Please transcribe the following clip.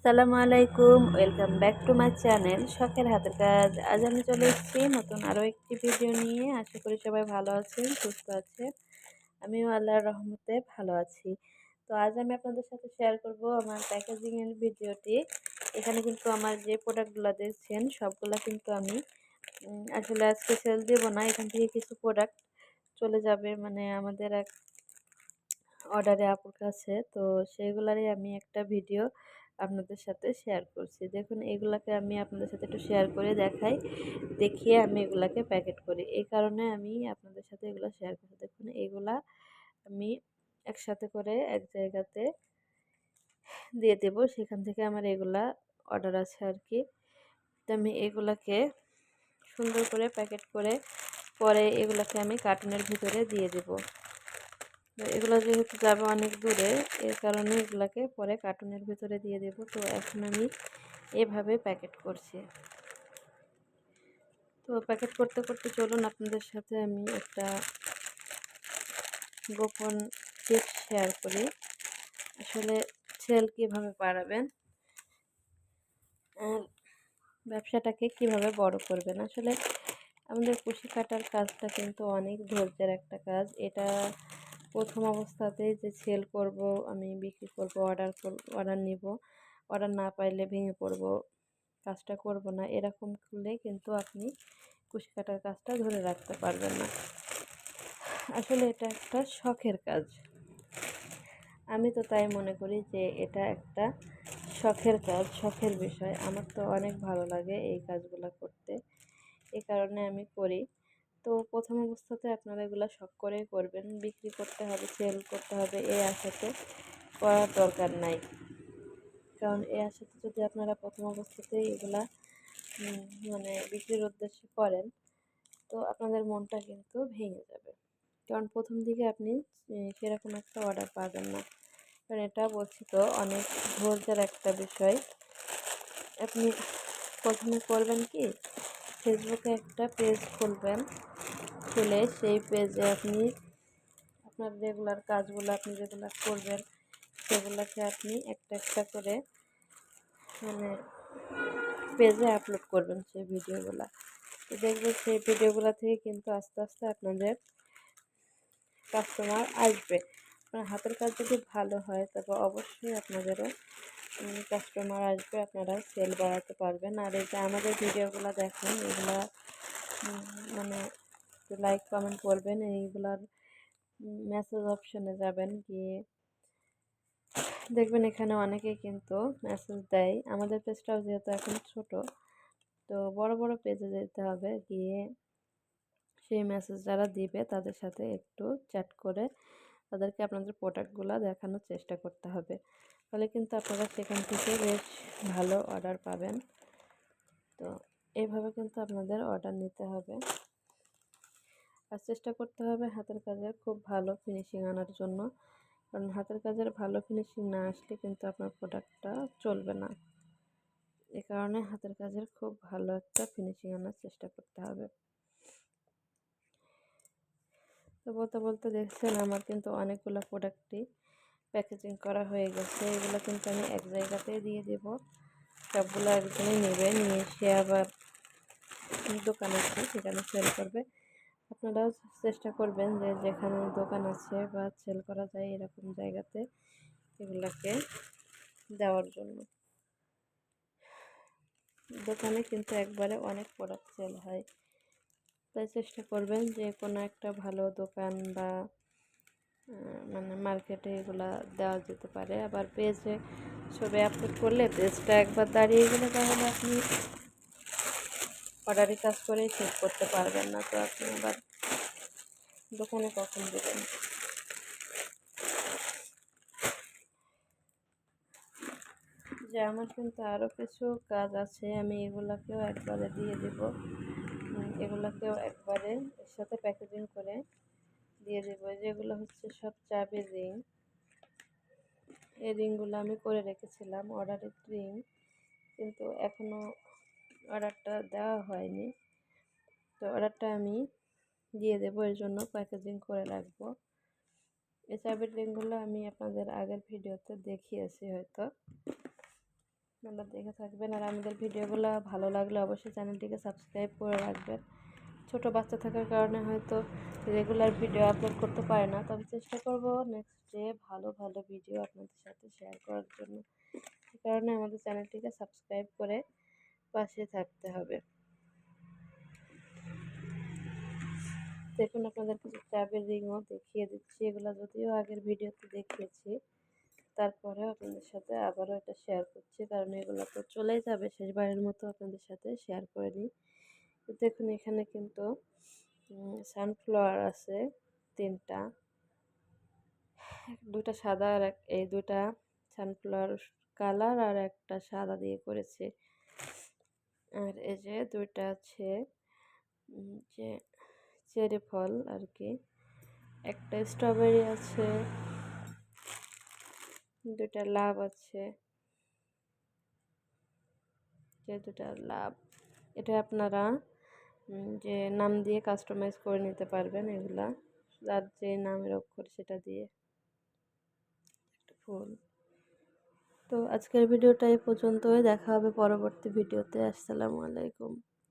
আসসালামু আলাইকুম, welcome back to my channel শখের হাতের কাজ। আজ আমি চলে এসেছি নতুন আরও একটি ভিডিও নিয়ে। আশা করি সবাই ভালো আছেন, সুস্থ আছেন। আমিও আল্লাহর রহমতে ভালো আছি। তো আজ আমি আপনাদের সাথে শেয়ার করব আমার প্যাকেজিংয়ের ভিডিওটি। এখানে কিন্তু আমার যে প্রোডাক্টগুলো দেখছেন সবগুলা কিন্তু আমি আসলে আজকে সেল দেবো না। এখান থেকে কিছু প্রোডাক্ট চলে যাবে মানে আমাদের এক অর্ডারে আপুর কাছে। তো সেগুলারই আমি একটা ভিডিও আপনাদের সাথে শেয়ার করছি। দেখুন এগুলাকে আমি আপনাদের সাথে একটু শেয়ার করে দেখাই, দেখিয়ে আমি এগুলাকে প্যাকেট করি। এই কারণে আমি আপনাদের সাথে এগুলো শেয়ার করছি। দেখুন এগুলা আমি একসাথে করে এক জায়গাতে দিয়ে দেব। সেখান থেকে আমার এগুলা অর্ডার আছে আর কি। তো আমি এগুলাকে সুন্দর করে প্যাকেট করে পরে এগুলাকে আমি কার্টুনের ভিতরে দিয়ে দেব। এগুলো যেহেতু যাবে অনেক দূরে, এর কারণে এগুলাকে পরে কার্টুনের ভিতরে দিয়ে দেব। তো এখন আমি এভাবে প্যাকেট করছি। তো প্যাকেট করতে করতে চলুন আপনাদের সাথে আমি একটা গোপন টিপস শেয়ার করি। আসলে সেল কীভাবে বাড়াবেন আর ব্যবসাটাকে কিভাবে বড় করবেন। আসলে আমাদের কুশি কাটার কাজটা কিন্তু অনেক ধৈর্যের একটা কাজ। এটা প্রথম অবস্থাতেই যে সেল করব, আমি বিক্রি করব, অর্ডার নিব, অর্ডার না পাইলে ভেঙে পড়ব, কাজটা করব না, এরকম করলে কিন্তু আপনি কুশি কাটার কাজটা ধরে রাখতে পারবেন না। আসলে এটা একটা শখের কাজ। আমি তো তাই মনে করি যে এটা একটা শখের কাজ, শখের বিষয়। আমার তো অনেক ভালো লাগে এই কাজগুলো করতে, এই কারণে আমি করি। তো প্রথম অবস্থাতে আপনারা এগুলো শখ করেই করবেন। বিক্রি করতে হবে, সেল করতে হবে এই আশাতে করার দরকার নাই। কারণ এই আশাতে যদি আপনারা প্রথম অবস্থাতেই এগুলা মানে বিক্রির উদ্দেশ্যে করেন, তো আপনাদের মনটা কিন্তু ভেঙে যাবে। কারণ প্রথম দিকে আপনি সেরকম একটা অর্ডার পাবেন না। কারণ এটা বলছি তো অনেক ধৈর্যের একটা বিষয়। আপনি প্রথমে করবেন কি, ফেসবুকে একটা পেজ খুলবেন, খুলে সেই পেজে আপনি আপনার রেগুলার কাজগুলো আপনি যেগুলো করবেন সেগুলোকে আপনি একটা একটা করে মানে পেজে আপলোড করবেন সেই ভিডিওগুলো। তো দেখবেন সেই ভিডিওগুলো থেকে কিন্তু আস্তে আস্তে আপনাদের কাস্টমার আসবে। আপনার হাতের কাজ যদি ভালো হয় তবে অবশ্যই আপনাদেরও কাস্টমার আসবে, আপনারা সেল বাড়াতে পারবেন। আর এই যে আমাদের ভিডিওগুলো দেখেন, এগুলা মানে লাইক কমেন্ট করবেন। এইগুলার মেসেজ অপশনে যাবেন, গিয়ে দেখবেন এখানে অনেকেই কিন্তু মেসেজ দেয়। আমাদের পেজটাও যেহেতু এখন ছোট, তো বড় বড় পেজে যেতে হবে, গিয়ে সেই মেসেজ যারা দিবে তাদের সাথে একটু চ্যাট করে তাদেরকে আপনাদের প্রোডাক্টগুলো দেখানোর চেষ্টা করতে হবে। তাহলে কিন্তু আপনারা সেখান থেকে বেশ ভালো অর্ডার পাবেন। তো এইভাবে কিন্তু আপনাদের অর্ডার নিতে হবে আর চেষ্টা করতে হবে হাতের কাজের খুব ভালো ফিনিশিং আনার জন্য। কারণ হাতের কাজের ভালো ফিনিশিং না আসলে কিন্তু আপনার প্রোডাক্টটা চলবে না। এ কারণে হাতের কাজের খুব ভালো একটা ফিনিশিং আনার চেষ্টা করতে হবে। তো বলতে বলতে দেখছেন আমার কিন্তু অনেকগুলো প্রোডাক্টই প্যাকেজিং করা হয়ে গেছে। এগুলো কিন্তু আমি এক জায়গাতেই দিয়ে দেব। সবগুলো একজনই নেবে, নিয়ে সে আবার দোকান আছে সেখানে সেল করবে। আপনারাও চেষ্টা করবেন যে যেখানে দোকান আছে বা সেল করা যায় এরকম জায়গাতে এগুলোকে দেওয়ার জন্য। দোকানে কিন্তু একবারে অনেক প্রোডাক্ট সেল হয়, তাই চেষ্টা করবেন যে কোনো একটা ভালো দোকান বা মানে মার্কেটে এগুলা দেওয়া যেতে পারে। আবার পেজে ছবি আপলোড করলে পেজটা একবার দাঁড়িয়ে গেলে তাহলে আপনি অর্ডারি কাজ করেই শেষ করতে পারবেন না। তো আপনি আবার দোকানে কখন দেবেন। যে আমার কিন্তু আরও কিছু কাজ আছে, আমি এগুলাকেও একবারে দিয়ে দেব। এগুলাকেও একবারে এর সাথে প্যাকেজিং করে দিয়ে দেবো। যেগুলো হচ্ছে সব চাবির রিং। এই রিংগুলো আমি করে রেখেছিলাম, অর্ডারের রিং, কিন্তু এখনও অর্ডারটা দেওয়া হয়নি। তো অর্ডারটা আমি দিয়ে দেবো, এর জন্য প্যাকেজিং করে রাখবো। এই চাবির রিংগুলো আমি আপনাদের আগের ভিডিওতে দেখিয়েছি হয়তো। আপনারা দেখে থাকবেন। আর আমাদের ভিডিওগুলো ভালো লাগলে অবশ্যই চ্যানেলটিকে সাবস্ক্রাইব করে রাখবেন। ছোট বাচ্চা থাকার কারণে হয়তো রেগুলার ভিডিও আপলোড করতে পারে না, তবে চেষ্টা করব নেক্সট ডে ভালো ভালো ভিডিও আপনাদের সাথে শেয়ার করার জন্য। সে কারণে আমাদের চ্যানেলটিকে সাবস্ক্রাইব করে পাশে থাকতে হবে। দেখুন আপনাদের কিছু চাবির রিংও দেখিয়ে দিচ্ছি, এগুলো যদিও আগের ভিডিওতে দেখিয়েছি, তারপরেও আপনাদের সাথে আবারও এটা শেয়ার করছি, কারণ এগুলো তো চলেই যাবে, শেষবারের মতো আপনাদের সাথে শেয়ার করে নিই। দেখুন এখানে কিন্তু সানফ্লাওয়ার আছে 3টা, 2টা সাদা আর এই 2টা সানফ্লাওয়ার কালার আর একটা সাদা দিয়ে করেছে। আর এই যে 2টা আছে যে চেরি ফল আর কি, একটা স্ট্রবেরি আছে, 2টা লাভ আছে, যে 2টা লাভ। এটা আপনারা যে নাম দিয়ে কাস্টমাইজ করে নিতে পারবেন, এগুলা যার যে নামের অক্ষর সেটা দিয়ে একটা ফুল। তো আজকের ভিডিওটা এই পর্যন্তই, দেখা হবে পরবর্তী ভিডিওতে। আসসালামু আলাইকুম।